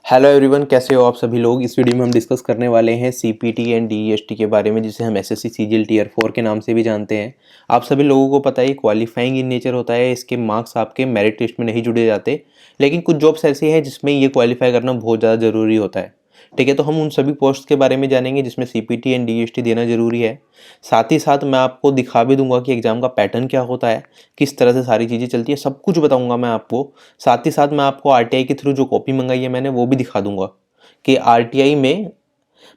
Hello everyone, कैसे हो आप सभी लोग। इस वीडियो में हम डिस्कस करने वाले हैं सीपीटी एंड डीईएसटी के बारे में, जिसे हम एसएससी सीजीएल टीयर 4 के नाम से भी जानते हैं। आप सभी लोगों को पता है क्वालिफाइंग इन नेचर होता है। इसके मार्क्स आपके मेरिट लिस्ट में नहीं जुड़े जाते, लेकिन कुछ जॉब्स ऐसी हैं जिसमें ये क्वालिफाई करना बहुत ज़्यादा ज़रूरी होता है। ठीक है, तो हम उन सभी पोस्ट के बारे में जानेंगे जिसमें सीपीटी एंड डीईएसटी देना ज़रूरी है। साथ ही साथ मैं आपको दिखा भी दूंगा कि एग्ज़ाम का पैटर्न क्या होता है, किस तरह से सारी चीज़ें चलती है, सब कुछ बताऊंगा मैं आपको। साथ ही साथ मैं आपको आरटीआई के थ्रू जो कॉपी मंगाई है मैंने, वो भी दिखा दूंगा कि आरटीआई में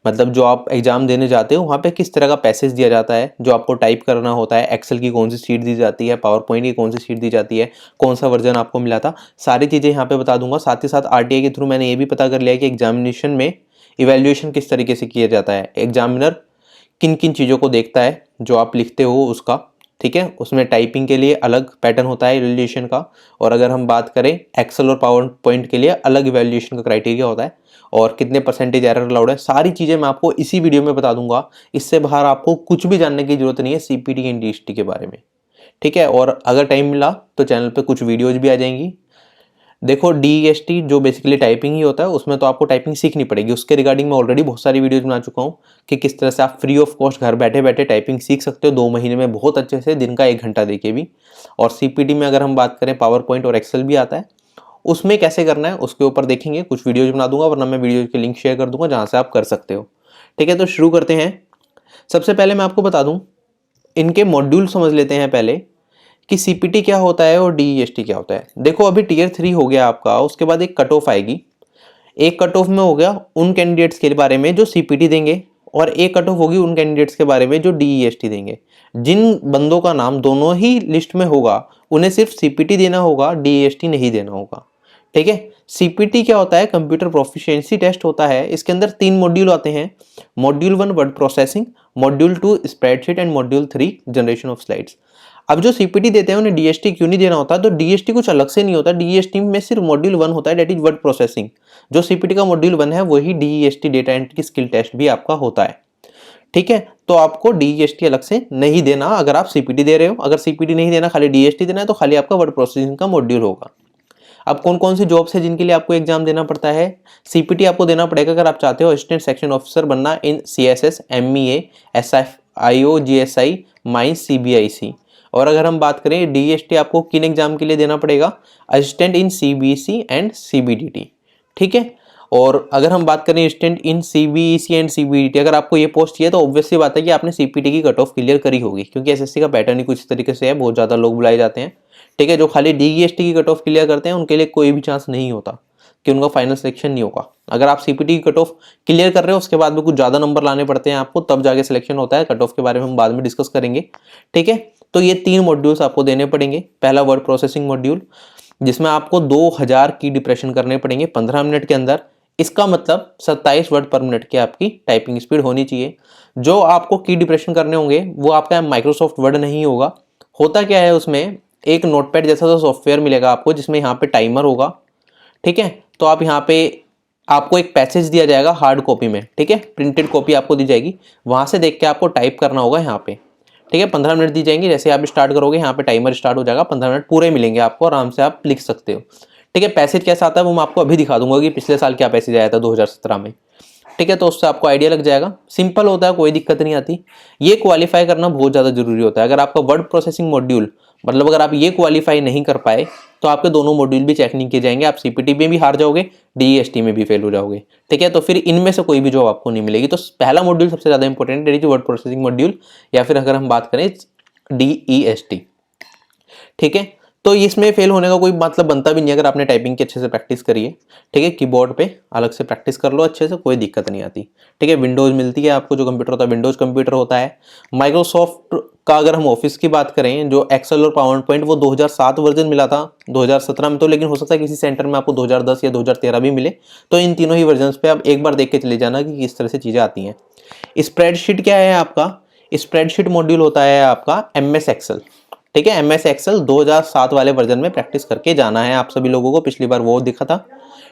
मतलब जो आप एग्जाम देने जाते हो वहाँ पे किस तरह का पैसेज दिया जाता है, जो आपको टाइप करना होता है, एक्सेल की कौन सी शीट दी जाती है, पावर पॉइंट की कौन सी शीट दी जाती है, कौन सा वर्जन आपको मिला था, सारी चीज़ें यहाँ पे बता दूंगा। साथ ही साथ आरटीआई के थ्रू मैंने ये भी पता कर लिया कि एग्जामिनेशन में इवैल्यूएशन किस तरीके से किया जाता है, एग्जामिनर किन किन चीज़ों को देखता है जो आप लिखते हो उसका। ठीक है, उसमें टाइपिंग के लिए अलग पैटर्न होता है इवैल्यूएशन का, और अगर हम बात करें एक्सेल और पावर पॉइंट के लिए अलग इवैल्यूएशन का क्राइटेरिया होता है, और कितने परसेंटेज एरर अलाउड है, सारी चीज़ें मैं आपको इसी वीडियो में बता दूंगा। इससे बाहर आपको कुछ भी जानने की जरूरत नहीं है सीपीटी एंड डीएसटी के बारे में। ठीक है, और अगर टाइम मिला तो चैनल पे कुछ वीडियोज भी आ जाएंगी। देखो, डीईएसटी जो बेसिकली टाइपिंग ही होता है, उसमें तो आपको टाइपिंग सीखनी पड़ेगी। उसके रिगार्डिंग मैं ऑलरेडी बहुत सारी वीडियोज बना चुका हूँ कि किस तरह से आप फ्री ऑफ कॉस्ट घर बैठे बैठे टाइपिंग सीख सकते हो 2 महीने में, बहुत अच्छे से, दिन का 1 घंटा देके भी। और सीपीटी में अगर हम बात करें, पावर पॉइंट और एक्सेल भी आता है, उसमें कैसे करना है उसके ऊपर देखेंगे, कुछ वीडियोज बना दूंगा, वरना मैं वीडियो के लिंक शेयर कर दूंगा जहाँ से आप कर सकते हो। ठीक है, तो शुरू करते हैं। सबसे पहले मैं आपको बता दूं, इनके मॉड्यूल समझ लेते हैं पहले कि सीपीटी क्या होता है और डीईएसटी क्या होता है। देखो, अभी टीयर 3 हो गया आपका, उसके बाद एक कट ऑफ आएगी। एक कट ऑफ में हो गया उन कैंडिडेट्स के बारे में जो सीपीटी देंगे, और एक कट ऑफ होगी उन कैंडिडेट्स के बारे में जो डीईएसटी देंगे। जिन बंदों का नाम दोनों ही लिस्ट में होगा उन्हें सिर्फ सीपीटी देना होगा, डीईएसटी नहीं देना होगा। ठीक है, सीपीटी क्या होता है? कंप्यूटर प्रोफिशिएंसी टेस्ट होता है। इसके अंदर 3 मॉड्यूल आते हैं। Module 1 word processing, module 2 spreadsheet and module 3 generation of slides. अब जो सीपीटी देते हैं उन्हें डीएसटी क्यों नहीं देना होता? तो डीएसटी कुछ अलग से नहीं होता। डीएसटी में सिर्फ मॉड्यूल 1 होता है, दैट इज वर्ड प्रोसेसिंग। जो सीपीटी का मॉड्यूल 1 है वही DST data entry skill test भी आपका होता है। ठीक है, तो आपको डीएसटी अलग से नहीं देना अगर आप सीपीटी दे रहे हो। अगर सीपीटी नहीं देना, खाली डीएसटी देना है, तो खाली आपका वर्ड प्रोसेसिंग का मॉड्यूल होगा। अब कौन कौन सी जॉब्स है जिनके लिए आपको एग्जाम देना पड़ता है? सीपीटी आपको देना पड़ेगा अगर आप चाहते हो असिस्टेंट सेक्शन ऑफिसर बनना in CSS, MEA, SFIO, GSI, mines, CBIC. और अगर हम बात करें डीएसटी आपको किन एग्जाम के लिए देना पड़ेगा? Assistant in CBC and CBDT. ठीक है, और अगर हम बात करें assistant in CBC and CBDT, अगर आपको ये पोस्ट चाहिए तो ऑब्वियसली बात है कि आपने सीपीटी की कट ऑफ क्लियर करी होगी, क्योंकि एसएससी का पैटर्न ही कुछ तरीके से है, बहुत ज़्यादा लोग बुलाए जाते हैं। ठीक है, जो खाली डीईएसटी की कट ऑफ क्लियर करते हैं उनके लिए कोई भी चांस नहीं होता कि उनका फाइनल सिलेक्शन नहीं होगा। अगर आप सीपीटी की कट ऑफ क्लियर कर रहे हो, उसके बाद में कुछ ज़्यादा नंबर लाने पड़ते हैं आपको, तब जाके सिलेक्शन होता है। कट ऑफ के बारे में हम बाद में डिस्कस करेंगे। ठीक है, तो ये 3 मॉड्यूल्स आपको देने पड़ेंगे। पहला वर्ड प्रोसेसिंग मॉड्यूल, जिसमें आपको 2000 की डिप्रेशन करने पड़ेंगे 15 मिनट के अंदर। इसका मतलब 27 वर्ड पर मिनट की आपकी टाइपिंग स्पीड होनी चाहिए। जो आपको की डिप्रेशन करने होंगे वो आपका माइक्रोसॉफ्ट वर्ड नहीं होगा। होता क्या है, उसमें एक नोटपैड जैसा तो सॉफ्टवेयर मिलेगा आपको, जिसमें यहाँ पे टाइमर होगा। ठीक है, तो आप यहाँ पे आपको एक पैसेज दिया जाएगा हार्ड कॉपी में। ठीक है, प्रिंटेड कॉपी आपको दी जाएगी, वहां से देख के आपको टाइप करना होगा यहाँ पे। ठीक है, 15 मिनट दी जाएंगे। जैसे आप स्टार्ट करोगे यहाँ पे टाइमर स्टार्ट हो जाएगा, 15 मिनट पूरे मिलेंगे आपको, आराम से आप लिख सकते हो। ठीक है, पैसेज कैसा आता है वो मैं आपको अभी दिखा दूंगा कि पिछले साल क्या पैसेज आया था 2017 में। ठीक है, तो उससे आपको आइडिया लग जाएगा। सिंपल होता है, कोई दिक्कत नहीं आती। ये क्वालिफाई करना बहुत ज़्यादा जरूरी होता है। अगर आपका वर्ड प्रोसेसिंग मॉड्यूल, मतलब अगर आप ये क्वालिफाई नहीं कर पाए तो आपके दोनों मॉड्यूल भी चेक नहीं किए जाएंगे। आप सीपीटी में भी हार जाओगे, डीईएसटी में भी फेल हो जाओगे। ठीक है, तो फिर इनमें से कोई भी जॉब आपको नहीं मिलेगी। तो पहला मॉड्यूल सबसे ज़्यादा इंपॉर्टेंट है, वर्ड प्रोसेसिंग मॉड्यूल, या फिर अगर हम बात करें डीईएसटी। ठीक है, तो इसमें फेल होने का कोई मतलब बनता भी नहीं अगर आपने टाइपिंग की अच्छे से प्रैक्टिस करी है। ठीक है, कीबोर्ड पे अलग से प्रैक्टिस कर लो अच्छे से, कोई दिक्कत नहीं आती। ठीक है, विंडोज मिलती है आपको, जो कंप्यूटर होता है विंडोज कंप्यूटर होता है। माइक्रोसॉफ्ट का अगर हम ऑफिस की बात करें, जो एक्सेल और पावर पॉइंट, वो 2007 वर्जन मिला था 2017 में, तो लेकिन हो सकता है किसी सेंटर में आपको 2010 या 2013 भी मिले। तो इन तीनों ही वर्जन पे आप एक बार देख के चले जाना कि किस तरह से चीज़ें आती हैं। स्प्रेडशीट क्या है आपका? स्प्रेडशीट मॉड्यूल होता है आपका एमएस एक्सेल। ठीक है, एमएस एक्सेल 2007 वाले वर्जन में प्रैक्टिस करके जाना है आप सभी लोगों को, पिछली बार वो दिखा था।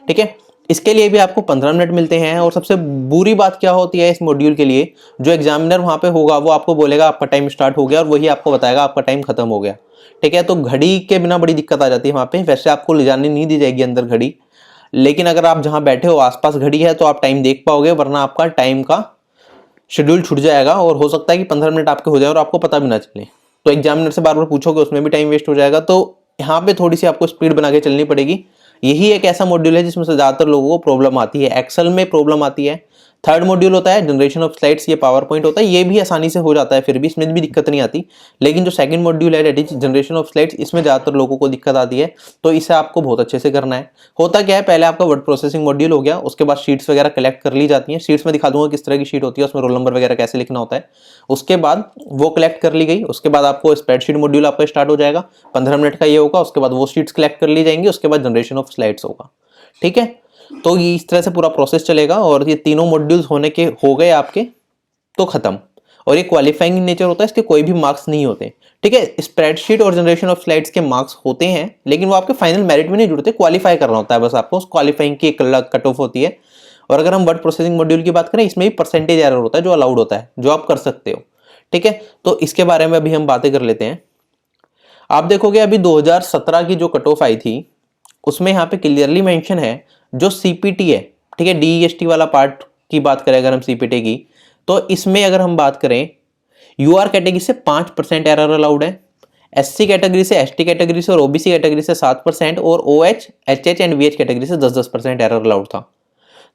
ठीक है, इसके लिए भी आपको 15 मिनट मिलते हैं। और सबसे बुरी बात क्या होती है इस मॉड्यूल के लिए, जो एग्जामिनर वहां पे होगा वो आपको बोलेगा आपका टाइम स्टार्ट हो गया, और वही आपको बताएगा आपका टाइम खत्म हो गया। ठीक है, तो घड़ी के बिना बड़ी दिक्कत आ जाती है वहां पे। वैसे आपको ले जाने नहीं दी जाएगी अंदर घड़ी, लेकिन अगर आप जहां बैठे हो आसपास घड़ी है तो आप टाइम देख पाओगे, वरना आपका टाइम का शेड्यूल छूट जाएगा और हो सकता है कि 15 मिनट आपके हो जाए और आपको पता भी ना चले। तो एग्जामिनर से बार बार पूछोगे, उसमें भी टाइम वेस्ट हो जाएगा। तो यहाँ पे थोड़ी सी आपको स्पीड बना के चलनी पड़ेगी। यही एक ऐसा मॉड्यूल है जिसमें से ज़्यादातर लोगों को प्रॉब्लम आती है, एक्सेल में प्रॉब्लम आती है। थर्ड मॉड्यूल होता है जनरेशन ऑफ स्लाइड्स, ये पावर पॉइंट होता है, ये भी आसानी से हो जाता है, फिर भी इसमें भी दिक्कत नहीं आती। लेकिन जो सेकंड मॉड्यूल है that is generation of slides, इसमें ज़्यादातर लोगों को दिक्कत आती है। तो इसे आपको बहुत अच्छे से करना है। होता क्या है, पहले आपका वर्ड प्रोसेसिंग मॉड्यूल हो गया, उसके बाद शीट्स वगैरह कलेक्ट कर ली जाती हैं। शीट्स में दिखा दूंगा किस तरह की शीट होती है, उसमें रोल नंबर वगैरह कैसे लिखना होता है। उसके बाद वो कलेक्ट कर ली गई, उसके बाद आपको स्प्रेडशीट मॉड्यूल आपका स्टार्ट हो जाएगा, 15 मिनट का ये होगा। उसके बाद वो शीट्स कलेक्ट कर ली जाएंगी, उसके बाद जनरेशन ऑफ स्लाइड्स होगा। ठीक है, तो ये इस तरह से पूरा प्रोसेस चलेगा। और ये तीनों मॉड्यूल्स होने के हो गए आपके तो खत्म। और ये क्वालिफाइंग नेचर होता है, इसके कोई भी मार्क्स नहीं होते। ठीक है, स्प्रेडशीट और जनरेशन ऑफ स्लाइड्स के मार्क्स होते हैं, लेकिन वो आपके फाइनल मेरिट में नहीं जुड़ते, क्वालिफाई करना होता है बस आपको। उस क्वालिफाइंग की एक अलग कट ऑफ होती है। और अगर हम वर्ड प्रोसेसिंग मॉड्यूल की बात करें, इसमें भी परसेंटेज एरर होता है जो अलाउड होता है, जो आप कर सकते हो। ठीक है, तो इसके बारे में अभी हम बातें कर लेते हैं। आप देखोगे अभी 2017 की जो कट ऑफ आई थी, उसमें यहाँ पे क्लियरली मेंशन है जो सीपीटी है, ठीक है, डीईएसटी वाला पार्ट की बात करें अगर हम सीपीटी की, तो इसमें अगर हम बात करें, यूआर कैटेगरी से 5% एरर अलाउड है, एससी कैटेगरी से, एसटी कैटेगरी से और ओबीसी कैटेगरी से 7%, और OH, HH and VH category से 10% एरर अलाउड था।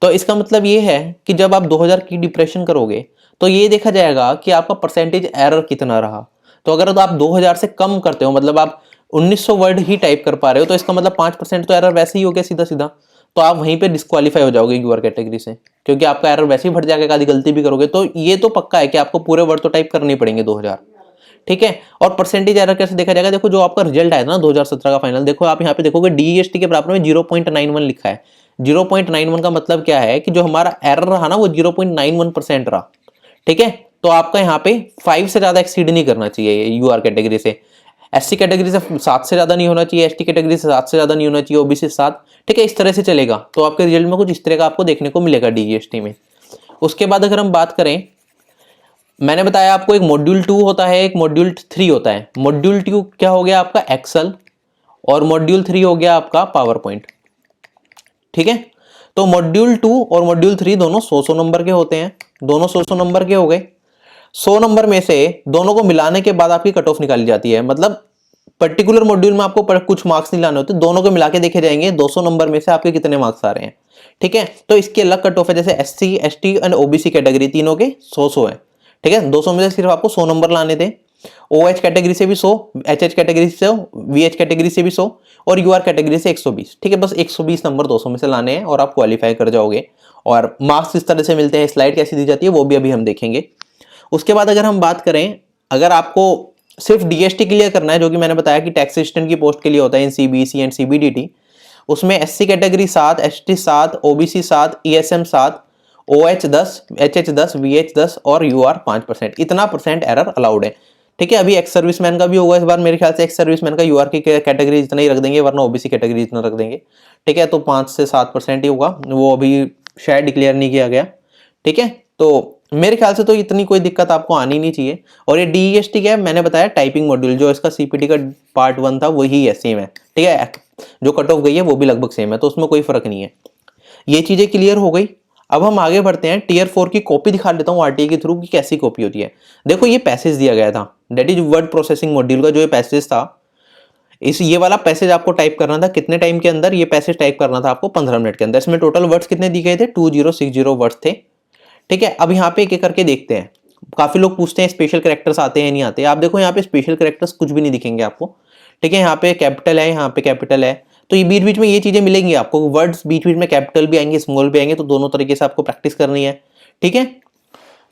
तो इसका मतलब ये है कि जब आप 2000 की डिप्रेशन करोगे तो ये देखा जाएगा कि आपका परसेंटेज एरर कितना रहा। तो अगर आप 2000 से कम करते हो, मतलब आप 1900 वर्ड ही टाइप कर पा रहे हो, तो इसका मतलब 5% तो एरर वैसे ही हो गया सीधा सीधा। तो आप वहीं पे डिस्क्वालीफाई हो जाओगे यूआर कैटेगरी से, क्योंकि आपका एरर वैसे ही बढ़ जाएगा, आधी गलती भी करोगे तो ये तो पक्का है कि आपको पूरे वर्ड तो टाइप करने पड़ेंगे 2000। ठीक है, और परसेंटेज एरर कैसे देखा जाएगा, देखो जो आपका रिजल्ट आया था ना 2017 का फाइनल, देखो आप यहाँ पे देखोगे डीईएसटी के बराबर में 0.91 लिखा है। 0.91 का मतलब क्या है कि जो हमारा एरर रहा ना वो 0.91% रहा। ठीक है, तो आपका यहाँ पे 5 से ज्यादा एक्सीड नहीं करना चाहिए यूआर कैटेगरी से, एससी कैटेगरी से 7 से ज्यादा नहीं होना चाहिए, एसटी कैटेगरी से 7 से ज्यादा नहीं होना चाहिए, ओबीसी 7। ठीक है, इस तरह से चलेगा। तो आपके रिजल्ट में कुछ इस तरह का आपको देखने को मिलेगा डीईएसटी में। उसके बाद अगर हम बात करें, मैंने बताया आपको एक मॉड्यूल 2 होता है, एक मॉड्यूल 3 होता है। मॉड्यूल 2 क्या हो गया आपका, एक्सेल, और मॉड्यूल 3 हो गया आपका पावर पॉइंट। ठीक है, तो मॉड्यूल 2 और मॉड्यूल 3 दोनों 100 नंबर के होते हैं, दोनों 100 नंबर के हो गए। 100 नंबर में से दोनों को मिलाने के बाद आपकी कट ऑफ निकाली जाती है। मतलब पर्टिकुलर मॉड्यूल में आपको कुछ मार्क्स नहीं लाने होते, दोनों को मिला के देखे जाएंगे 200 नंबर में से आपके कितने मार्क्स आ रहे हैं। ठीक है, तो इसकी अलग कट ऑफ है, जैसे SC, ST and OBC category तीनों के 100 है। ठीक है, 200 में से सिर्फ आपको 100 नंबर लाने थे। ओएच कैटेगरी से भी 100, एचएच कैटेगरी से 100, वीएच कैटेगरी से भी 100 और यूआर कैटेगरी से 120। ठीक है, बस 120 नंबर 200 में से लाने हैं और आप क्वालिफाई कर जाओगे। और मार्क्स इस तरह से मिलते हैं, स्लाइड कैसी दी जाती है वो भी अभी हम देखेंगे। उसके बाद अगर हम बात करें, अगर आपको सिर्फ डीएसटी क्लियर करना है, जो कि मैंने बताया कि टैक्स असिस्टेंट की पोस्ट के लिए होता है इन सीबीसी एंड सीबीडीटी, उसमें SC category 7, ST 7, OBC 7, ESM 7, OH 10, HH 10, VH 10 और यूआर 5%, इतना परसेंट एरर अलाउड है। ठीक है, अभी एक्स सर्विसमैन का भी होगा इस बार, मेरे ख्याल से एक्स सर्विसमैन का यूआर की कैटेगरी इतना ही रख देंगे, वरना ओबीसी कैटेगरी इतना रख देंगे। ठीक है, तो 5 से 7% ही होगा, वो अभी शायद डिक्लेयर नहीं किया गया। ठीक है, तो मेरे ख्याल से तो इतनी कोई दिक्कत आपको आनी नहीं चाहिए। और ये डीईएसटी क्या है, मैंने बताया टाइपिंग मॉड्यूल, जो इसका सीपीटी का पार्ट 1 था वही है, सेम है। ठीक है, जो कट ऑफ गई है वो भी लगभग सेम है, तो उसमें कोई फर्क नहीं है। ये चीजें क्लियर हो गई। अब हम आगे बढ़ते हैं, टीयर 4 की कॉपी दिखा देता हूँ आरटीए के थ्रू कि कैसी कॉपी होती है। देखो ये पैसेज दिया गया था, that is word processing module का जो ये पैसेज था, ये वाला पैसेज आपको टाइप करना था कितने टाइम के अंदर, ये पैसेज टाइप करना था आपको 15 मिनट के अंदर। इसमें टोटल वर्ड्स कितने दिए गए थे, 2060 वर्ड्स थे। ठीक है, अब यहाँ पे एक एक करके देखते हैं। काफी लोग पूछते हैं स्पेशल कैरेक्टर्स आते हैं नहीं आते। आप देखो यहाँ पे स्पेशल कैरेक्टर्स कुछ भी नहीं दिखेंगे आपको। ठीक है, यहाँ पे कैपिटल है, यहाँ पे कैपिटल है, तो ये बीच बीच में ये चीजें मिलेंगी आपको। वर्ड्स बीच बीच में कैपिटल भी आएंगे, स्मॉल भी आएंगे, तो दोनों तरीके से आपको प्रैक्टिस करनी है। ठीक है,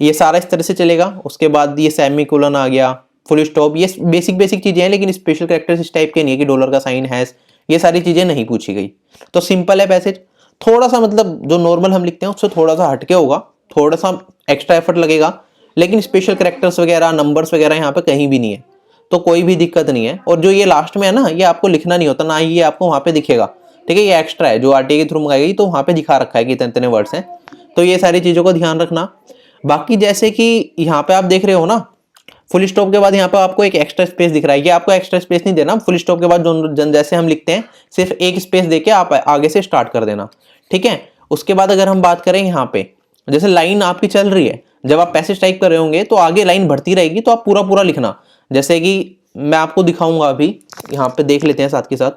ये सारा इस तरह से चलेगा। उसके बाद ये सेमीकोलन आ गया, फुल स्टॉप, ये बेसिक चीजें हैं, लेकिन स्पेशल कैरेक्टर्स इस टाइप के नहीं है कि डॉलर का साइन हैश, ये सारी चीजें नहीं पूछी गई। तो सिंपल है पैसेज, थोड़ा सा मतलब जो नॉर्मल हम लिखते हैं उससे थोड़ा सा हटके होगा, थोड़ा सा एक्स्ट्रा एफर्ट लगेगा, लेकिन स्पेशल कैरेक्टर्स वगैरह, नंबर्स वगैरह यहाँ पे कहीं भी नहीं है, तो कोई भी दिक्कत नहीं है। और जो ये लास्ट में है ना, ये आपको लिखना नहीं होता, ना ही ये आपको वहां पे दिखेगा। ठीक है, ये एक्स्ट्रा है, जो आरटीए के थ्रू मंगाई गई तो वहां पे दिखा रखा है कि इतने वर्ड्स हैं। तो ये सारी चीजों का ध्यान रखना। बाकी जैसे कि यहाँ पे आप देख रहे हो ना, फुल स्टॉप के बाद यहाँ पे आपको एक एक्स्ट्रा स्पेस दिख रहा है, ये आपको एक्स्ट्रा स्पेस नहीं देना, फुल स्टॉप के बाद जो जैसे हम लिखते हैं सिर्फ एक स्पेस देके आप आगे से स्टार्ट कर देना, ठीक है। उसके बाद अगर हम बात करें यहाँ पे, जैसे लाइन आपकी चल रही है, जब आप पैसेज टाइप कर रहे होंगे तो आगे लाइन बढ़ती रहेगी, तो आप पूरा पूरा लिखना। जैसे कि मैं आपको दिखाऊंगा अभी, यहाँ पे देख लेते हैं साथ के साथ।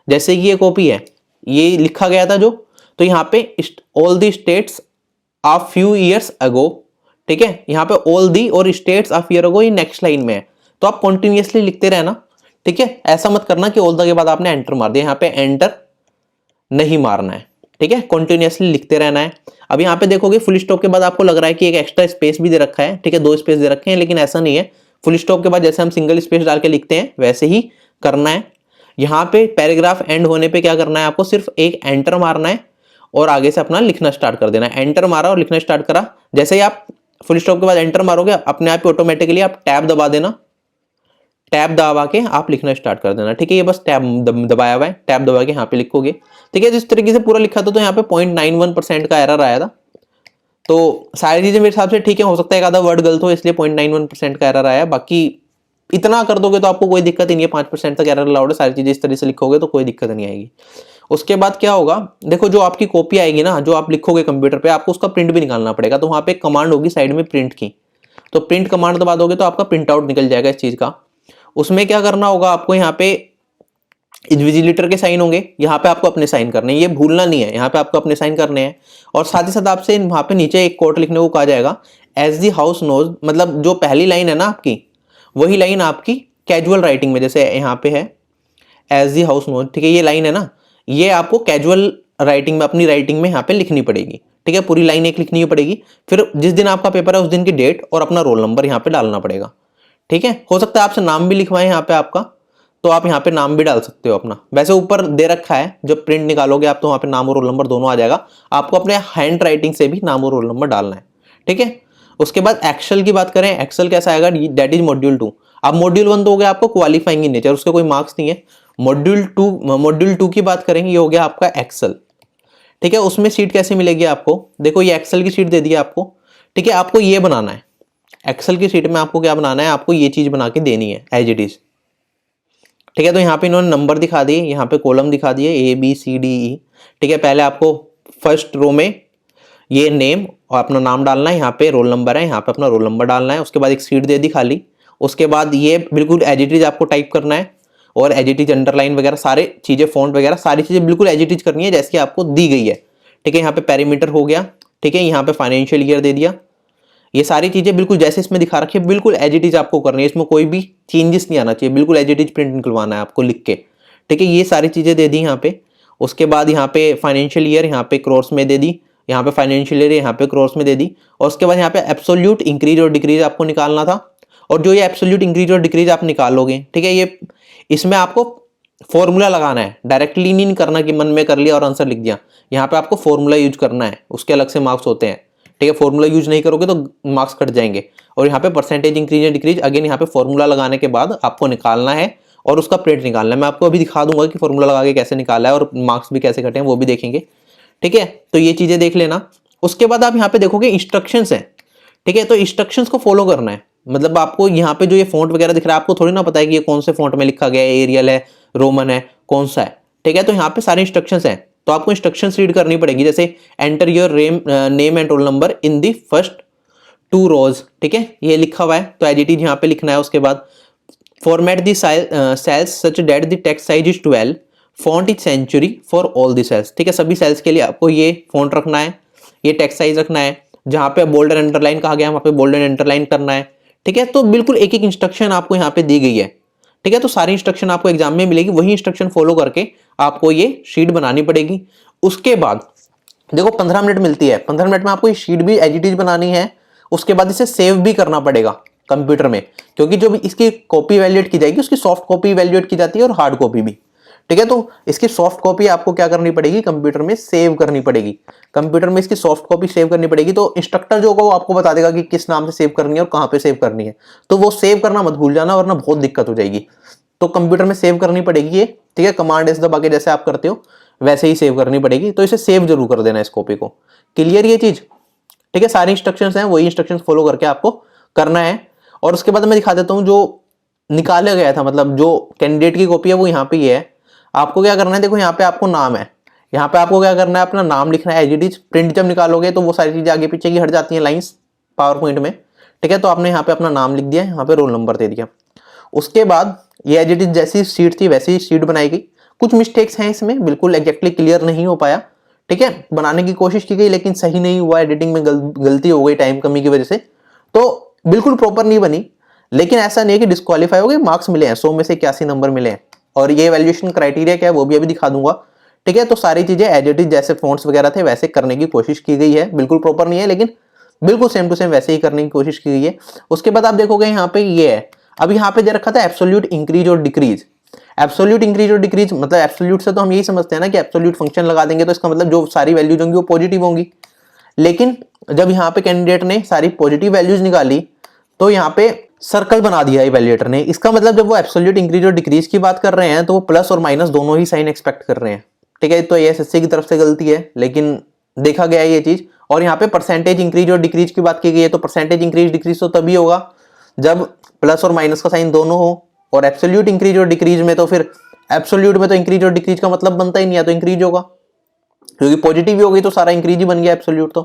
जैसे कि ये कॉपी है, ये लिखा गया था जो, तो यहाँ पे all the states of few years ago, ठीक है। यहाँ पे ऑल दी और स्टेट्स ऑफ ईयर अगो ये नेक्स्ट लाइन में है, तो आप कंटिन्यूअसली लिखते रहना, ठीक है। ऐसा मत करना कि ऑल द के बाद आपने एंटर मार दिया, यहाँ पे एंटर नहीं मारना है, ठीक है। कंटिन्यूअसली लिखते रहना है। अब यहाँ पे देखोगे फुल स्टॉप के बाद आपको लग रहा है कि एक एक्स्ट्रा स्पेस भी दे रखा है, ठीक है, 2 स्पेस दे रखे हैं, लेकिन ऐसा नहीं है। फुल स्टॉप के बाद जैसे हम सिंगल स्पेस डाल के लिखते हैं वैसे ही करना है। यहाँ पे पैराग्राफ एंड होने पे क्या करना है आपको, सिर्फ एक एंटर मारना है और आगे से अपना लिखना स्टार्ट कर देना है। एंटर मारा और लिखना स्टार्ट करा, जैसे ही आप फुल स्टॉप के बाद एंटर मारोगे अपने आप ही ऑटोमेटिकली आप टैब दबा देना, टैब दबा के आप लिखना स्टार्ट कर देना, ठीक है। ये बस टैब दबाया हुआ है, टैब दबा के यहाँ पे लिखोगे, ठीक है। जिस तरीके से पूरा लिखा था तो यहाँ पे 0.91% का एरर आया था, तो सारी चीजें मेरे हिसाब से ठीक है। हो सकता है एक आधा वर्ड गलत हो इसलिए 0.91% का एरर आया, बाकी इतना कर दोगे तो आपको कोई दिक्कत ही नहीं है। 5% तक एरर अलाउड है, सारी चीजें इस तरह से लिखोगे तो कोई दिक्कत नहीं आएगी। उसके बाद क्या होगा, देखो जो आपकी कॉपी आएगी ना, जो आप लिखोगे कंप्यूटर पे, आपको उसका प्रिंट भी निकालना पड़ेगा। तो वहां पे एक कमांड होगी साइड में प्रिंट की, तो प्रिंट कमांड दबा दोगे तो आपका प्रिंट आउट निकल जाएगा इस चीज का। उसमें क्या करना होगा आपको, यहाँ पे इन्विजिलेटर के साइन होंगे, यहाँ पे आपको अपने साइन करने हैं, ये भूलना नहीं है, यहाँ पे आपको अपने साइन करने हैं। और साथ ही साथ आपसे वहां पे नीचे एक कोट लिखने को कहा जाएगा, एज दी हाउस नोज, मतलब जो पहली लाइन है ना आपकी, वही लाइन आपकी कैजुअल राइटिंग में, जैसे यहाँ पे है एज दी हाउस नोज, ठीक है, ये लाइन है ना, ये आपको कैजुअल राइटिंग में, अपनी राइटिंग में यहाँ पे लिखनी पड़ेगी, ठीक है। पूरी लाइन एक लिखनी पड़ेगी। फिर जिस दिन आपका पेपर है उस दिन की डेट और अपना रोल नंबर यहाँ पे डालना पड़ेगा, ठीक है। हो सकता है आपसे नाम भी लिखवाएं यहाँ पे आपका, तो आप यहाँ पे नाम भी डाल सकते हो अपना। वैसे ऊपर दे रखा है, जब प्रिंट निकालोगे आप तो वहाँ पे नाम और रोल नंबर दोनों आ जाएगा। आपको अपने हैंड राइटिंग से भी नाम और रोल नंबर डालना है, ठीक है। उसके बाद एक्सेल की बात करें, एक्सेल कैसा आएगा, दैट इज मॉड्यूल 2। अब मॉड्यूल 1 तो हो गया आपको क्वालिफाइंग इन नेचर, उसके कोई मार्क्स नहीं है। मॉड्यूल 2 की बात करेंगे, ये हो गया आपका एक्सेल, ठीक है। उसमें सीट कैसे मिलेगी आपको, देखो ये एक्सेल की सीट दे दी है आपको, ठीक है। आपको ये बनाना है एक्सेल की सीट में, आपको क्या बनाना है, आपको ये चीज बना के देनी है एज इट इज, ठीक है। तो यहाँ पे इन्होंने नंबर दिखा दिए, यहाँ पे कॉलम दिखा दिए ABCDE, ठीक है। पहले आपको फर्स्ट रो में ये नेम और अपना नाम डालना है, यहाँ पे रोल नंबर है, यहाँ पे अपना रोल नंबर डालना है। उसके बाद एक सीट दे दी खाली, उसके बाद ये बिल्कुल एज इट इज आपको टाइप करना है, और एज इट इज अंडरलाइन वगैरह सारी चीजें, फॉन्ट वगैरह सारी चीजें बिल्कुल एज इट इज करनी है जैसी आपको दी गई है, ठीक है। यहाँ पे पेरीमीटर हो गया, ठीक है। यहाँ पे फाइनेंशियल ईयर दे दिया, ये सारी चीजें बिल्कुल जैसे इसमें दिखा रखी है बिल्कुल एज इट इज आपको करनी है, इसमें कोई भी चेंजेस नहीं आना चाहिए, बिल्कुल एज इट इज प्रिंट निकलवाना है आपको लिख के, ठीक है। ये सारी चीजें दे दी यहाँ पे। उसके बाद यहाँ पे फाइनेंशियल ईयर यहाँ पे क्रॉस में दे दी, यहाँ पे फाइनेंशियल ईयर यहाँ पे क्रॉस में दे दी। और उसके बाद यहाँ पे एब्सोल्यूट इंक्रीज और डिक्रीज आपको निकालना था, और जो ये एब्सोल्यूट इंक्रीज और डिक्रीज आप निकालोगे, ठीक है, ये इसमें आपको फॉर्मूला लगाना है, डायरेक्टली नहीं करना कि मन में कर लिया और आंसर लिख दिया। यहाँ पे आपको फॉर्मूला यूज करना है, उसके अलग से मार्क्स होते हैं, ठीक है। फॉर्मूला यूज नहीं करोगे तो मार्क्स कट जाएंगे। और यहाँ पे percentage increase and decrease, again यहाँ पे फॉर्मूला लगाने के बाद आपको निकालना है और उसका प्रिंट निकालना है। मैं आपको अभी दिखा दूंगा कि फॉर्मूला लगा के कैसे निकाला है और मार्क्स भी कैसे कटे हैं, वो भी देखेंगे, ठीक है। तो ये चीजें देख लेना। उसके बाद आप यहाँ पे देखोगे इंस्ट्रक्शंस है, ठीक है। तो इंस्ट्रक्शंस को फॉलो करना है, मतलब आपको यहाँ पे जो ये फॉन्ट वगैरह दिख रहा है आपको थोड़ी ना पता है कि ये कौन से फॉन्ट में लिखा गया है, एरियल है, रोमन है, कौन सा है, ठीक है। तो यहाँ पे सारे इंस्ट्रक्शंस हैं, तो आपको इंस्ट्रक्शंस रीड करनी पड़ेगी। जैसे enter your name and roll number in the first 2 रोज, ठीक है, ये लिखा हुआ है तो एज इट इज यहाँ पे लिखना है। उसके बाद format the cells such that the text size is 12, font is century for all the cells, ठीक है। सभी सेल्स के लिए आपको ये फॉन्ट रखना है, ये टेक्स्ट साइज रखना है। जहाँ पे बोल्ड एंड अंडरलाइन कहा गया है वहाँ पे बोल्ड एंड अंडरलाइन करना है, ठीक है। तो बिल्कुल एक एक इंस्ट्रक्शन आपको यहाँ पे दी गई है, ठीक है। तो सारी इंस्ट्रक्शन आपको एग्जाम में मिलेगी, वही इंस्ट्रक्शन फॉलो करके आपको ये शीट बनानी पड़ेगी। उसके बाद देखो 15 मिनट मिलती है, 15 मिनट में आपको ये शीट भी एज इट इज बनानी है। उसके बाद इसे सेव भी करना पड़ेगा कंप्यूटर में, क्योंकि जो भी इसकी कॉपी वैल्यूएट की जाएगी उसकी सॉफ्ट कॉपी वैल्यूएट की जाती है और हार्ड कॉपी भी, ठीक है। तो इसकी सॉफ्ट कॉपी आपको क्या करनी पड़ेगी, कंप्यूटर में सेव करनी पड़ेगी। कंप्यूटर में इसकी सॉफ्ट कॉपी सेव करनी पड़ेगी, तो इंस्ट्रक्टर जो होगा वो आपको बता देगा कि किस नाम से सेव करनी है और कहाँ पे सेव करनी है। तो वो सेव करना मत भूल जाना, वरना बहुत दिक्कत हो जाएगी। तो कंप्यूटर में सेव करनी पड़ेगी ये, ठीक है। कमांड एस दबा के जैसे आप करते हो वैसे ही सेव करनी पड़ेगी, तो इसे सेव जरूर कर देना इस कॉपी को। क्लियर ये चीज, ठीक है। सारी इंस्ट्रक्शंस हैं, वही इंस्ट्रक्शंस फॉलो करके आपको करना है। और उसके बाद मैं दिखा देता हूँ जो निकाला गया था, मतलब जो कैंडिडेट की कॉपी है वो यहाँ पे ये है। आपको क्या करना है, देखो यहाँ पे आपको नाम है, यहाँ पे आपको क्या करना है, अपना नाम लिखना है एज इट इज। प्रिंट जब निकालोगे तो वो सारी चीजें आगे पीछे की हट जाती हैं लाइंस पावर पॉइंट में, ठीक है। तो आपने यहाँ पे अपना नाम लिख दिया, यहाँ पे रोल नंबर दे दिया। उसके बाद ये एज इट इज जैसी सीट थी वैसी सीट बनाई गई। कुछ मिस्टेक्स हैं इसमें, बिल्कुल एग्जैक्टली क्लियर नहीं हो पाया, ठीक है। बनाने की कोशिश की गई लेकिन सही नहीं हुआ, एडिटिंग में गलती हो गई टाइम कमी की वजह से, तो बिल्कुल प्रॉपर नहीं बनी। लेकिन ऐसा नहीं है कि डिस्क्वालीफाई हो गए, मार्क्स मिले हैं, 100 में से 81 नंबर मिले हैं। और ये वैल्यूएशन क्राइटेरिया क्या है वो भी अभी दिखा दूंगा, ठीक है। तो सारी चीजें एज इट इज जैसे फॉन्ट्स वगैरह थे वैसे करने की कोशिश की गई है, बिल्कुल प्रॉपर नहीं है लेकिन बिल्कुल सेम टू सेम वैसे ही करने की कोशिश की गई है। उसके बाद आप देखोगे यहाँ पे ये है, अब यहाँ पे दे रखा था एब्सोल्यूट इंक्रीज और डिक्रीज। एब्सोल्यूट इंक्रीज और डिक्रीज मतलब एब्सोल्यूट से तो हम यही समझते हैं ना कि एब्सोल्यूट फंक्शन लगा देंगे तो इसका मतलब जो सारी वैल्यूज होंगी वो पॉजिटिव होंगी। लेकिन जब यहाँ पे कैंडिडेट ने सारी पॉजिटिव वैल्यूज निकाली तो यहाँ पे सर्कल बना दिया इवैल्यूएटर ने। इसका मतलब जब वो एब्सोल्यूट इंक्रीज और डिक्रीज की बात कर रहे हैं तो वो प्लस और माइनस दोनों ही साइन एक्सपेक्ट कर रहे हैं, ठीक है। तो ये एसएससी की तरफ से गलती है लेकिन देखा गया है ये चीज। और यहाँ पे परसेंटेज इंक्रीज और डिक्रीज की बात की गई है, तो परसेंटेज इंक्रीज डिक्रीज तो तभी होगा जब प्लस और माइनस का साइन दोनों हो। और एब्सोल्यूट इंक्रीज और डिक्रीज में तो फिर एब्सोल्यूट में तो इंक्रीज और डिक्रीज का मतलब बनता ही नहीं है, तो इंक्रीज होगा क्योंकि पॉजिटिव ही हो गई तो सारा इंक्रीज ही बन गया एब्सोल्यूट तो,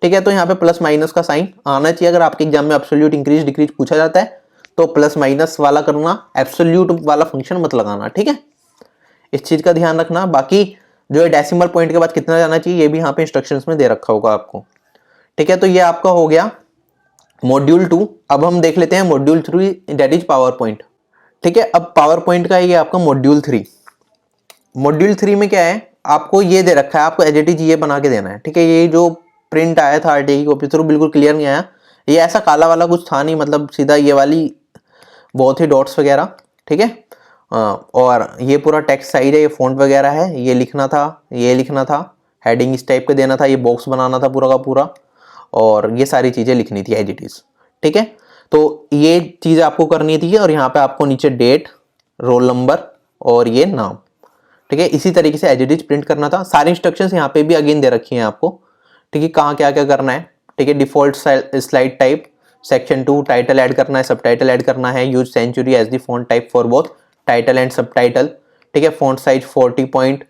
ठीक है। तो यहाँ पे प्लस माइनस का साइन आना चाहिए। अगर आपके एग्जाम में एब्सोल्यूट इंक्रीज डिक्रीज पूछा जाता है तो प्लस माइनस वाला करना, एब्सोल्यूट वाला फंक्शन मत लगाना, ठीक है। इस चीज का ध्यान रखना। बाकी जो है डेसिमल पॉइंट के बाद कितना जाना चाहिए ये भी यहाँ पे इंस्ट्रक्शंस में दे रखा होगा आपको, ठीक है। तो ये आपका हो गया मॉड्यूल 2। अब हम देख लेते हैं module 3 that is power point, ठीक है। अब पावर पॉइंट का ये आपका मॉड्यूल 3। मॉड्यूल 3 में क्या है, आपको ये दे रखा है, आपको एज इट इज ये बना के देना है, ठीक है। ये जो प्रिंट आया था आरटीआई की कॉपी थ्रू बिल्कुल क्लियर नहीं आया, ये ऐसा काला वाला कुछ था नहीं, मतलब सीधा ये वाली बहुत ही डॉट्स वगैरह, ठीक है। और ये पूरा टेक्स्ट साइज है, ये फॉन्ट वगैरह है, ये लिखना था, ये लिखना था, हेडिंग इस टाइप के देना था, ये बॉक्स बनाना था पूरा का पूरा, और ये सारी चीजें लिखनी थी एज इट इज, ठीक है। तो ये चीज आपको करनी थी और यहाँ पे आपको नीचे डेट, रोल नंबर और ये नाम, ठीक है। इसी तरीके से एज इट इज प्रिंट करना था। सारी इंस्ट्रक्शंस यहाँ पे भी अगेन दे रखी हैं आपको, ठीक है, कहाँ क्या क्या करना है, ठीक है। Default slide type, section 2 title add करना है, सब टाइटल ऐड करना है, use century as the font type for both title and subtitle, ठीक है। फॉन्ट साइज 40 पॉइंट,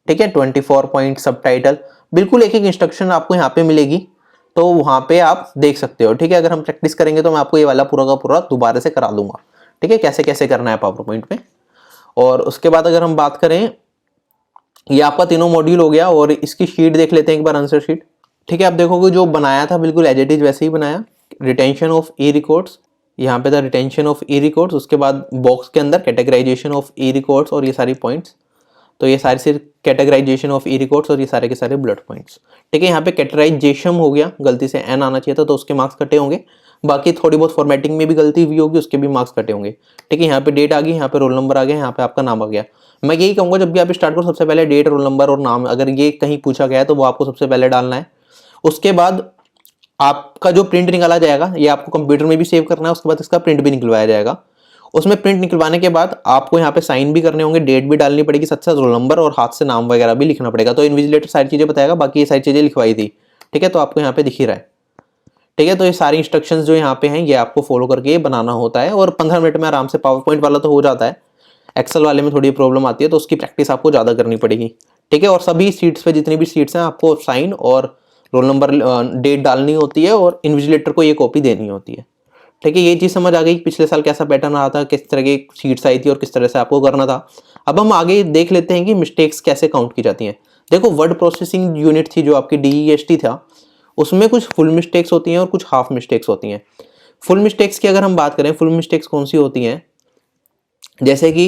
ठीक है, 24 पॉइंट सब टाइटल, बिल्कुल एक एक इंस्ट्रक्शन आपको यहाँ पे मिलेगी, तो वहाँ पे आप देख सकते हो, ठीक है। अगर हम प्रैक्टिस करेंगे तो मैं आपको ये वाला पूरा का पूरा दोबारा से करा दूंगा, ठीक है, कैसे कैसे करना है पावर पॉइंट में। और उसके बाद अगर हम बात करें, ये आपका तीनों मॉड्यूल हो गया और इसकी शीट देख लेते हैं एक बार, आंसर शीट, ठीक है। आप देखोगे जो बनाया था बिल्कुल एज इट इज वैसे ही बनाया। रिटेंशन ऑफ ई रिकॉर्ड्स, यहाँ पे था रिटेंशन ऑफ ई रिकॉर्ड्स, उसके बाद बॉक्स के अंदर कैटेगराइजेशन ऑफ ई रिकॉर्ड्स और ये सारी पॉइंट्स, तो ये सारे सिर्फ कैटेगराइजेशन ऑफ ई रिकॉर्ड्स और ये सारे के सारे बुलेट पॉइंट्स, ठीक है। यहाँ पे कैटेगराइजेशन हो गया, गलती से एन आना चाहिए था तो उसके मार्क्स कटे होंगे। बाकी थोड़ी बहुत फॉर्मेटिंग में भी गलती हुई होगी, उसके भी मार्क्स कटे होंगे, ठीक है। यहाँ पे डेट आ गई, यहाँ पे रोल नंबर आ गया, यहाँ पे आपका नाम आ गया। मैं यही कहूँगा जब भी आप स्टार्ट करो सबसे पहले डेट, रोल नंबर और नाम, अगर ये कहीं पूछा गया है तो वो आपको सबसे पहले डालना है। उसके बाद आपका जो प्रिंट निकाला जाएगा ये आपको कंप्यूटर में भी सेव करना है, उसके बाद इसका प्रिंट भी निकलवाया जाएगा। उसमें प्रिंट निकलवाने के बाद आपको यहाँ पे साइन भी करने होंगे, डेट भी डालनी पड़ेगी, साथ साथ रोल नंबर और हाथ से नाम वगैरह भी लिखना पड़ेगा। तो इन्विजिलेटर सारी चीजें बताएगा, बाकी ये सारी चीजें लिखवाई थी, ठीक है। तो आपको यहाँ पे दिख ही रहा है, ठीक है। तो ये सारी इंस्ट्रक्शंस जो यहाँ पे हैं ये आपको फॉलो करके बनाना होता है और 15 मिनट में आराम से पावर पॉइंट वाला तो हो जाता है। एक्सेल वाले में थोड़ी प्रॉब्लम आती है तो उसकी प्रैक्टिस आपको ज़्यादा करनी पड़ेगी, ठीक है। और सभी सीट्स पे जितनी भी सीट्स हैं आपको साइन और रोल नंबर डेट डालनी होती है और इन्विजिलेटर को ये कॉपी देनी होती है, ठीक है। ये चीज़ समझ आ गई पिछले साल कैसा पैटर्न रहा था, किस तरह की सीट्स आई थी और किस तरह से आपको करना था। अब हम आगे देख लेते हैं कि मिस्टेक्स कैसे काउंट की जाती हैं। देखो वर्ड प्रोसेसिंग यूनिट थी जो आपकी DEST था, उसमें कुछ फुल मिस्टेक्स होती हैं और कुछ हाफ मिस्टेक्स होती हैं। फुल मिस्टेक्स की अगर हम बात करें, फुल मिस्टेक्स कौन सी होती हैं, जैसे कि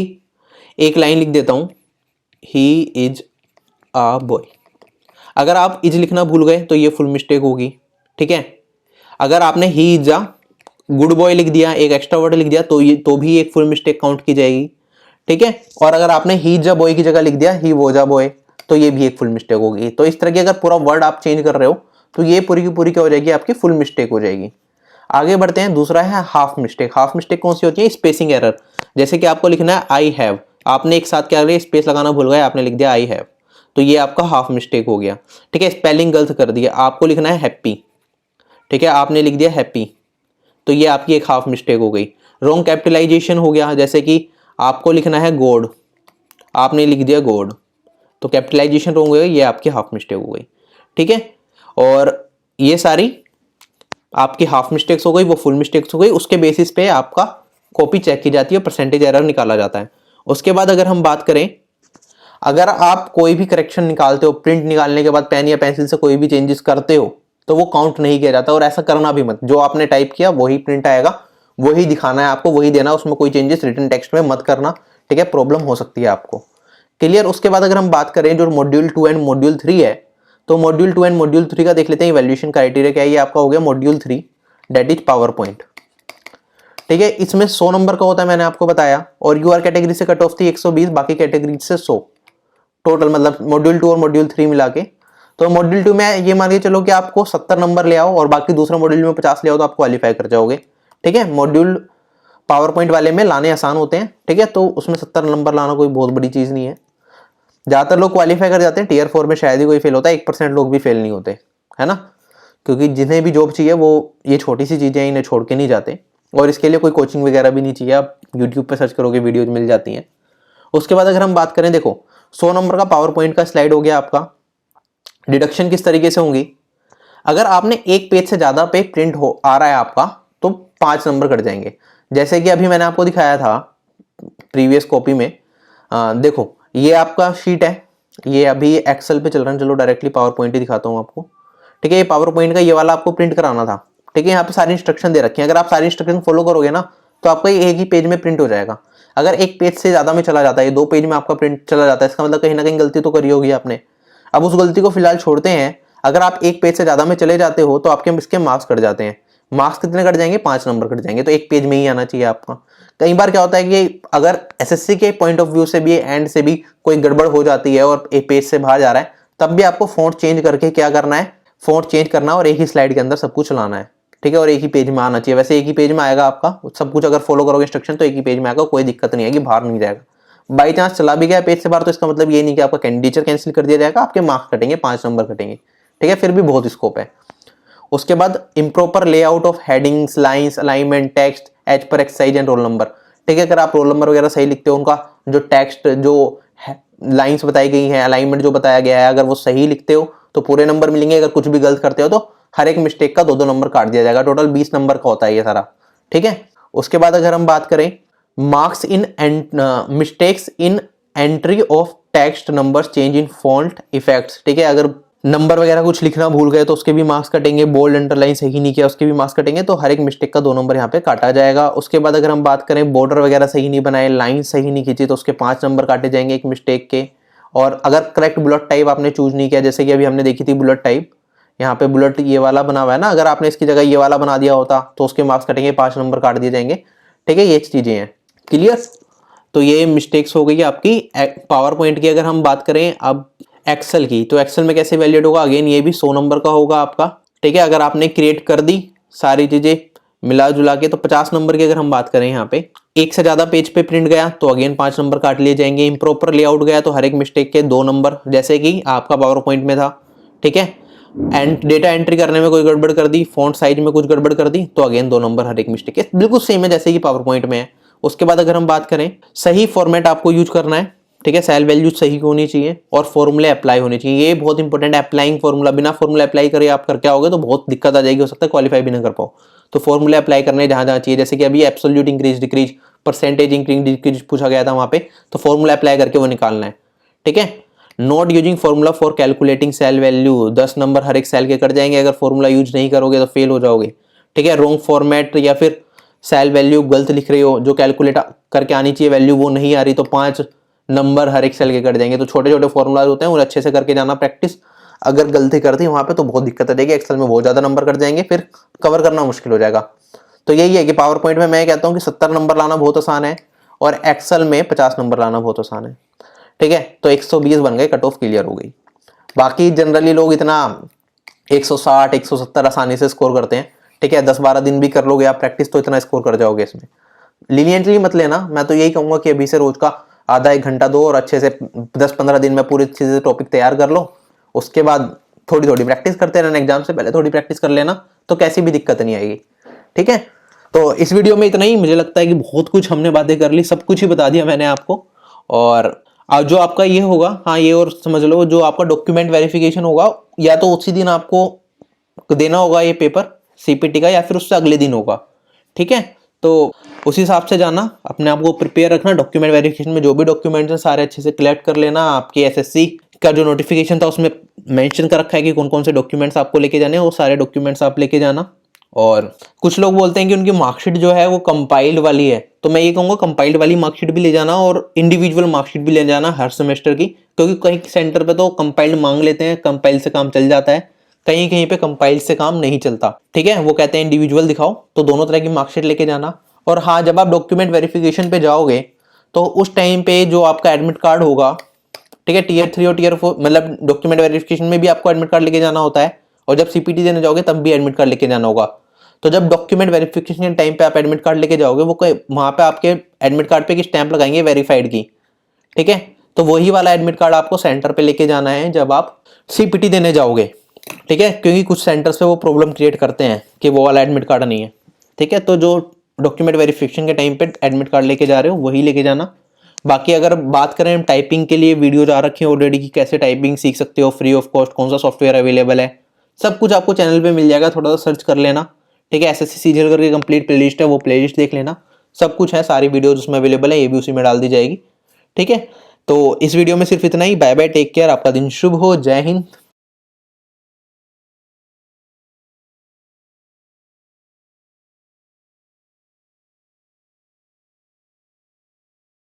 एक लाइन लिख देता हूँ, ही इज अ बॉय, अगर आप इज लिखना भूल गए तो ये फुल मिस्टेक होगी, ठीक है। अगर आपने he is a good boy लिख दिया, एक एक्स्ट्रा वर्ड लिख दिया तो भी एक फुल मिस्टेक काउंट की जाएगी, ठीक है। और अगर आपने ही इज अ बॉय की जगह लिख दिया ही वॉज अ बॉय तो ये भी एक फुल मिस्टेक होगी। तो इस तरह की अगर पूरा वर्ड आप चेंज कर रहे हो तो ये पूरी की पूरी क्या हो जाएगी, आपकी फुल मिस्टेक हो जाएगी। आगे बढ़ते हैं, दूसरा है हाफ मिस्टेक। हाफ मिस्टेक कौन सी होती है, स्पेसिंग एरर। जैसे कि आपको लिखना है आई हैव, आपने एक साथ क्या लिया, स्पेस लगाना भूल गए, आपने लिख दिया आई हैव, तो ये आपका हाफ मिस्टेक हो गया, ठीक है। स्पेलिंग गलत कर दिया, आपको लिखना है हैप्पी, ठीक है, आपने लिख दिया हैप्पी, तो ये आपकी एक हाफ मिस्टेक हो गई। रॉन्ग कैपिटलाइजेशन हो गया, जैसे कि आपको लिखना है गोड, आपने लिख दिया गोड, तो कैपिटलाइजेशन रॉन्ग हो गई, ये आपकी हाफ मिस्टेक हो गई। ठीक है, और ये सारी आपकी हाफ मिस्टेक्स हो गई, वो फुल मिस्टेक्स हो गई। उसके बेसिस पे आपका कॉपी चेक की जाती है, परसेंटेज एरर निकाला जाता है। उसके बाद अगर हम बात करें, अगर आप कोई भी करेक्शन निकालते हो, प्रिंट निकालने के बाद पेन या पेंसिल से कोई भी चेंजेस करते हो, तो वो काउंट नहीं किया जाता। और ऐसा करना भी मत, जो आपने टाइप किया वही प्रिंट आएगा, वही दिखाना है आपको, वही देना, उसमें कोई चेंजेस रिटन टेक्स्ट में मत करना। ठीक है, प्रॉब्लम हो सकती है आपको। क्लियर। उसके बाद अगर हम बात करें जो मॉड्यूल 2 एंड मॉड्यूल 3 है, तो मॉड्यूल 2 एंड मॉड्यूल 3 का देख लेते हैं इवैल्यूएशन क्राइटेरिया क्या है। ये आपका हो गया module 3, that is power point. ठीक है, इसमें 100 नंबर का होता है, मैंने आपको बताया, और यूआर कैटेगरी से कट ऑफ थी 120, बाकी कैटेगरी से 100 टोटल, मतलब मॉड्यूल 2 और मॉड्यूल 3 मिला के। तो मॉड्यूल 2 में ये मान के चलो कि आपको 70 नंबर ले आओ और बाकी दूसरा मॉड्यूल में 50 ले आओ, तो आप क्वालिफाई कर जाओगे। ठीक है, मॉड्यूल पावर पॉइंट वाले में लाने आसान होते हैं। ठीक है, तो उसमें 70 नंबर लाना कोई बहुत बड़ी चीज नहीं है, ज्यादातर लोग क्वालिफाई कर जाते हैं। टीयर 4 में शायद ही कोई फेल होता है, 1% लोग भी फेल नहीं होते, है ना, क्योंकि जिन्हें भी जॉब चाहिए वो ये छोटी सी चीजें इन्हें छोड़ के नहीं जाते, और इसके लिए कोई कोचिंग वगैरह भी नहीं चाहिए, आप यूट्यूब पे सर्च करोगे वीडियोज मिल जाती हैं। उसके बाद अगर हम बात करें, देखो 100 नंबर का पावर पॉइंट का स्लाइड हो गया आपका। डिडक्शन किस तरीके से होंगी, अगर आपने एक पेज से ज्यादा पे प्रिंट हो आ रहा है आपका, तो 5 नंबर कट जाएंगे। जैसे कि अभी मैंने आपको दिखाया था प्रीवियस कॉपी में, देखो ये आपका शीट है, ये अभी एक्सेल पे चल रहा है, चलो डायरेक्टली पावर पॉइंट ही दिखाता हूँ आपको। ठीक है, ये पावर पॉइंट का ये वाला आपको प्रिंट कराना था। ठीक है, यहाँ पे सारी इंस्ट्रक्शन दे रखी है, अगर आप सारी इंस्ट्रक्शन फॉलो करोगे ना, तो आपका एक ही पेज में प्रिंट हो जाएगा। अगर एक पेज से ज्यादा में चला जाता है, 2 पेज में आपका प्रिंट चला जाता है, इसका मतलब कहीं ना कहीं गलती तो करी होगी आपने। अब उस गलती को फिलहाल छोड़ते हैं, अगर आप एक पेज से ज्यादा में चले जाते हो तो आपके इसके मार्क्स कट जाते हैं। मार्क्स कितने कट जाएंगे, 5 नंबर कट जाएंगे, तो एक पेज में ही आना चाहिए आपका। कई बार क्या होता है कि अगर एसएससी के पॉइंट ऑफ व्यू से भी, एंड से भी कोई गड़बड़ हो जाती है और एक पेज से बाहर जा रहा है, तब भी आपको फॉन्ट चेंज करके क्या करना है, फॉन्ट चेंज करना और एक ही स्लाइड के अंदर सब कुछ चलाना है। ठीक है, और एक ही पेज में आना चाहिए। वैसे एक ही पेज में आएगा आपका सब कुछ, अगर फॉलो करोगे इंस्ट्रक्शन तो एक ही पेज में आएगा, कोई दिक्कत नहीं आएगी, बाहर नहीं जाएगा। बाई चांस चला भी गया पेज से बाहर, तो इसका मतलब ये नहीं कि आपका कैंडिडेचर कैंसिल कर दिया जाएगा, आपके मार्क्स कटेंगे, 5 नंबर कटेंगे। ठीक है, फिर भी बहुत स्कोप है। उसके बाद improper layout of headings, lines, alignment, text as per exercise and roll number. ठीक है, अगर आप रोल नंबर वगैरह सही लिखते हो, उनका जो टेक्स्ट, जो लाइंस बताई गई हैं, अलाइनमेंट जो बताया गया है, अगर वो सही लिखते हो तो पूरे नंबर मिलेंगे। अगर कुछ भी गलत करते हो तो हर एक मिस्टेक का 2-2 नंबर काट दिया जाएगा। टोटल 20 नंबर का होता है ये सारा। ठीक है, उसके बाद अगर हम बात करें marks in mistakes in entry of text, numbers, change in font, effects. ठीक है, अगर नंबर वगैरह कुछ लिखना भूल गए तो उसके भी मार्क्स कटेंगे, बोल्ड अंडरलाइन सही नहीं किया उसके भी मार्क्स कटेंगे, तो हर एक मिस्टेक का 2 नंबर यहाँ पे काटा जाएगा। उसके बाद अगर हम बात करें बॉर्डर वगैरह सही नहीं बनाए, लाइन सही नहीं खींची, तो उसके 5 नंबर काटे जाएंगे एक मिस्टेक के। और अगर करेक्ट बुलेट टाइप आपने चूज नहीं किया, जैसे कि अभी हमने देखी थी बुलेट टाइप, यहाँ पे बुलेट ये वाला बना हुआ है ना, अगर आपने इसकी जगह ये वाला बना दिया होता तो उसके मार्क्स कटेंगे, 5 नंबर काट दिए जाएंगे। ठीक है, ये चीजें हैं। क्लियर, तो ये मिस्टेक्स हो गई आपकी पावर पॉइंट की। अगर हम बात करें अब एक्सेल की, तो एक्सेल में कैसे वैल्यूड होगा, अगेन ये भी 100 नंबर का होगा आपका। ठीक है, अगर आपने क्रिएट कर दी सारी चीजें मिला जुला के, तो 50 नंबर की अगर हम बात करें, यहाँ पे एक से ज्यादा पेज पे प्रिंट गया तो अगेन 5 नंबर काट लिए जाएंगे। इम्प्रॉपर लेआउट गया तो हर एक मिस्टेक के 2 नंबर, जैसे कि आपका पावर पॉइंट में था। ठीक है, एंड डेटा एंट्री करने में कोई गड़बड़ कर दी, फॉन्ट साइज में कुछ गड़बड़ कर दी, तो अगेन 2 नंबर हर एक मिस्टेक के, बिल्कुल सेम है जैसे कि पावर पॉइंट में है। उसके बाद अगर हम बात करें, सही फॉर्मेट आपको यूज करना है। ठीक है, सेल वैल्यूज सही होनी चाहिए और फॉर्मूले अप्लाई होने चाहिए, ये बहुत इंपॉर्टेंट है। अप्लाइंग फॉर्मूला, बिना फॉर्मूला अप्लाई करे आप करके आओगे तो बहुत दिक्कत आ जाएगी, हो सकता है क्वालिफाई भी ना कर पाओ। तो फॉर्मूले अप्लाई करने जहां जहां चाहिए, जैसे कि अभी absolute increase decrease, percentage increase decrease पूछा गया था वहां पे, तो फॉर्मूला अप्लाई करके वो निकालना है। ठीक है, not using formula for calculating cell value, 10 number हर एक सेल के कट जाएंगे अगर फॉर्मूला यूज नहीं करोगे तो फेल हो जाओगे। ठीक है, रॉन्ग फॉर्मेट या फिर सेल वैल्यू गलत लिख रहे हो, जो कैलकुलेट करके आनी चाहिए वैल्यू वो नहीं आ रही, तो 5 नंबर हर एक सेल के कट जाएंगे। तो छोटे छोटे फॉर्मूलाज होते हैं, वो अच्छे से करके जाना प्रैक्टिस। अगर गलती करती है वहां पे तो बहुत दिक्कत आ जाएगी, एक्सेल में बहुत ज्यादा नंबर कट जाएंगे, फिर कवर करना मुश्किल हो जाएगा। तो यही है कि पावर पॉइंट में मैं कहता हूँ कि 70 नंबर लाना बहुत आसान है और एक्सेल में 50 नंबर लाना बहुत आसान है। ठीक है, तो 120 बन गए, कट ऑफ क्लियर हो गई। बाकी जनरली लोग इतना 160 170 आसानी से स्कोर करते हैं। ठीक है, 10-12 दिन भी कर लोगे आप प्रैक्टिस तो इतना स्कोर कर जाओगे। इसमें लीनियंटली मत लेना, मैं तो यही कहूंगा कि अभी से रोज का आधा 1 घंटा दो और अच्छे से 10-15 दिन में पूरी चीजें टॉपिक तैयार कर लो। उसके बाद थोड़ी थोड़ी प्रैक्टिस करते रहना, एग्जाम से पहले थोड़ी प्रैक्टिस कर लेना, तो कैसी भी दिक्कत नहीं आएगी। ठीक है, तो इस वीडियो में इतना ही। मुझे लगता है कि बहुत कुछ हमने बातें कर ली, सब कुछ ही बता दिया मैंने आपको। और जो आपका ये होगा, हाँ ये और समझ लो, जो आपका डॉक्यूमेंट वेरिफिकेशन होगा या तो उसी दिन आपको देना होगा ये पेपर सीपीटी का, या फिर उससे अगले दिन होगा, ठीक है। तो उस हिसाब से जाना, अपने आप को प्रिपेयर रखना। डॉक्यूमेंट वेरिफिकेशन में जो भी डॉक्यूमेंट्स हैं सारे अच्छे से कलेक्ट कर लेना। आपके एसएससी का जो नोटिफिकेशन था उसमें मेंशन कर रखा है कि कौन कौन से डॉक्यूमेंट्स आपको लेके जाने हैं, वो सारे डॉक्यूमेंट्स आप लेके जाना। और कुछ लोग बोलते हैं कि उनकी मार्कशीट जो है वो कंपाइल्ड वाली है, तो मैं ये कहूँगा कंपाइल्ड वाली मार्कशीट भी ले जाना और इंडिविजुअल मार्कशीट भी ले जाना हर सेमेस्टर की, क्योंकि कई सेंटर पे तो कंपाइल्ड मांग लेते हैं, कंपाइल से काम चल जाता है, कहीं कहीं पे कंपाइल से काम नहीं चलता, ठीक है। वो कहते हैं इंडिविजुअल दिखाओ, तो दोनों तरह की मार्कशीट लेके जाना। और हाँ, जब आप डॉक्यूमेंट वेरिफिकेशन पे जाओगे तो उस टाइम पे जो आपका एडमिट कार्ड होगा, ठीक है, टीयर 3 और टीयर 4, मतलब डॉक्यूमेंट वेरिफिकेशन में भी आपको एडमिट कार्ड लेके जाना होता है, और जब सीपीटी देने जाओगे तब भी एडमिट कार्ड लेके जाना होगा। तो जब डॉक्यूमेंट वेरिफिकेशन के टाइम पे आप एडमिट कार्ड लेके जाओगे, वो वहां पे आपके एडमिट कार्ड पे एक स्टैंप लगाएंगे वेरीफाइड की, ठीक है। तो वही वाला एडमिट कार्ड आपको सेंटर पे लेके जाना है जब आप सीपीटी देने जाओगे, ठीक है, क्योंकि कुछ सेंटर्स पे वो प्रॉब्लम क्रिएट करते हैं कि वो वाला एडमिट कार्ड नहीं है, ठीक है। तो जो डॉक्यूमेंट वेरिफिकेशन के टाइम पे एडमिट कार्ड लेके जा रहे हो वही लेके जाना। बाकी अगर बात करें टाइपिंग के लिए, वीडियोज आ रखी है ऑलरेडी कि कैसे टाइपिंग सीख सकते हो फ्री ऑफ कॉस्ट, कौन सा सॉफ्टवेयर अवेलेबल है, सब कुछ आपको चैनल पे मिल जाएगा, थोड़ा सा सर्च कर लेना, ठीक है। एसएससी सीजीएल करके कंप्लीट प्लेलिस्ट है, वो प्लेलिस्ट देख लेना, सब कुछ है, सारी वीडियोज उसमें अवेलेबल है, ये भी उसी में डाल दी जाएगी, ठीक है। तो इस वीडियो में सिर्फ इतना ही। बाय बाय, टेक केयर, आपका दिन शुभ हो, जय हिंद।